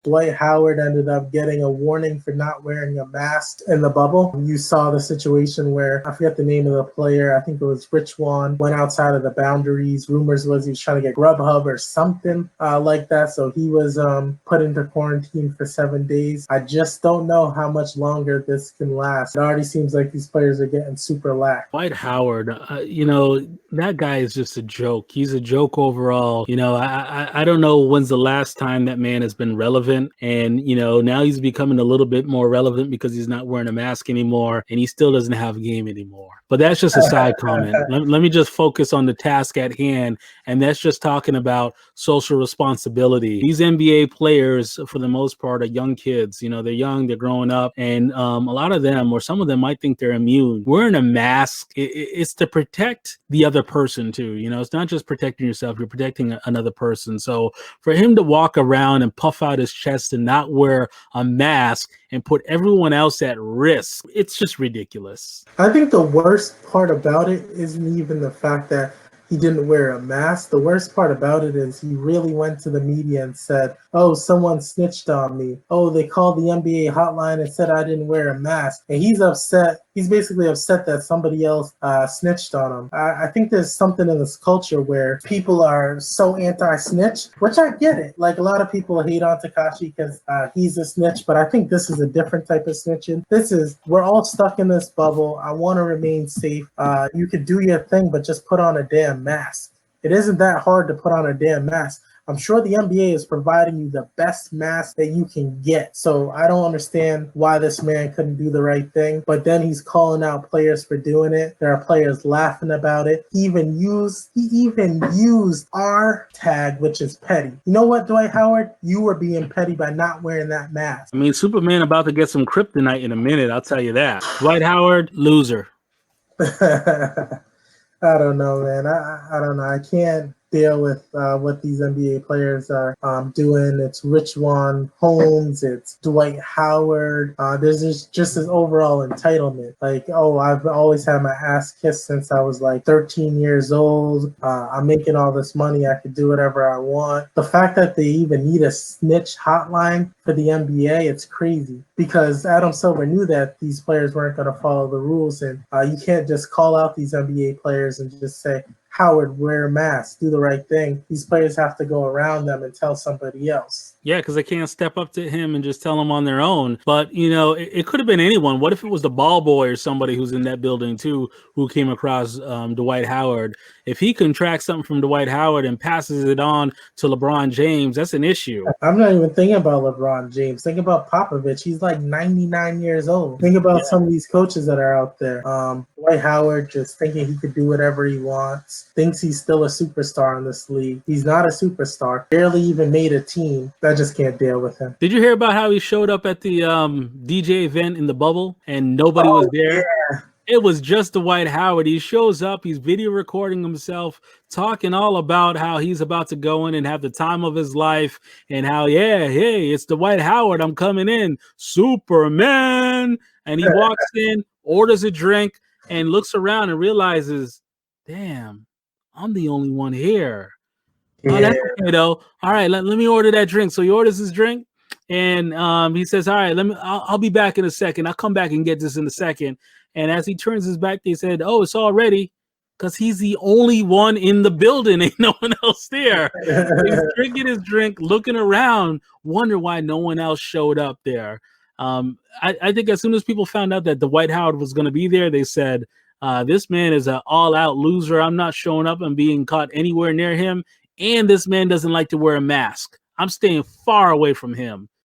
Dwight Howard ended up getting a warning for not wearing a mask in the bubble. You saw the situation where, I forget the name of the player, I think it was Rich Juan, went outside of the boundaries. Rumors was he was trying to get Grubhub or something like that. So he was put into quarantine for 7 days. I just don't know how much longer this can last. It already seems like these players are getting super lax. Dwight Howard, that guy is just a joke. He's a joke overall. I don't know when's the last time that man has been relevant. And, now he's becoming a little bit more relevant because he's not wearing a mask anymore and he still doesn't have a game anymore. But that's just a side comment. Let me just focus on the task at hand. And that's just talking about social responsibility. These NBA players, for the most part, are young kids. They're young, they're growing up. And a lot of them, or some of them, might think they're immune. Wearing a mask, it's to protect the other person too. It's not just protecting yourself, you're protecting another person. So for him to walk around and puff out his chest and not wear a mask and put everyone else at risk, it's just ridiculous. I think the worst part about it isn't even the fact that he didn't wear a mask. The worst part about it is he really went to the media and said, oh, someone snitched on me. Oh, they called the NBA hotline and said I didn't wear a mask. And he's upset. He's basically upset that somebody else snitched on him. I think there's something in this culture where people are so anti-snitch, which I get it. Like, a lot of people hate on Tekashi because he's a snitch, but I think this is a different type of snitching. We're all stuck in this bubble. I want to remain safe. You could do your thing, but just put on a damn mask. It isn't that hard to put on a damn mask. I'm sure the NBA is providing you the best mask that you can get. So I don't understand why this man couldn't do the right thing. But then he's calling out players for doing it. There are players laughing about it. He even used our tag, which is petty. You know what, Dwight Howard? You were being petty by not wearing that mask. I mean, Superman about to get some kryptonite in a minute, I'll tell you that. Dwight Howard, loser. I don't know, man. I don't know. I can't deal with what these NBA players are doing. It's Rich Juan Holmes. It's Dwight Howard. There's just this overall entitlement. Like, oh, I've always had my ass kissed since I was like 13 years old. I'm making all this money. I could do whatever I want. The fact that they even need a snitch hotline for the NBA, it's crazy. Because Adam Silver knew that these players weren't going to follow the rules. And you can't just call out these NBA players and just say, Howard, wear a mask, do the right thing. These players have to go around them and tell somebody else. Yeah, because they can't step up to him and just tell him on their own. But, it could have been anyone. What if it was the ball boy or somebody who's in that building, too, who came across Dwight Howard? If he contracts something from Dwight Howard and passes it on to LeBron James, that's an issue. I'm not even thinking about LeBron James. Think about Popovich. He's like 99 years old. Think about some of these coaches that are out there. Dwight Howard just thinking he could do whatever he wants. Thinks he's still a superstar in this league. He's not a superstar. Barely even made a team. I just can't deal with him. Did you hear about how he showed up at the DJ event in the bubble and nobody was there? Yeah. It was just Dwight Howard. He shows up, he's video recording himself, talking all about how he's about to go in and have the time of his life and how, hey, it's Dwight Howard. I'm coming in. Superman. And he walks in, orders a drink, and looks around and realizes, damn, I'm the only one here. Yeah. Oh, that's okay, though. All right, let me order that drink. So he orders his drink, and he says, all right, I'll be back in a second. I'll come back and get this in a second. And as he turns his back, they said, oh, it's all ready, because he's the only one in the building. Ain't no one else there. He's drinking his drink, looking around, wonder why no one else showed up there. I think as soon as people found out that Dwight Howard was going to be there, they said, this man is an all-out loser. I'm not showing up and being caught anywhere near him. And this man doesn't like to wear a mask. I'm staying far away from him.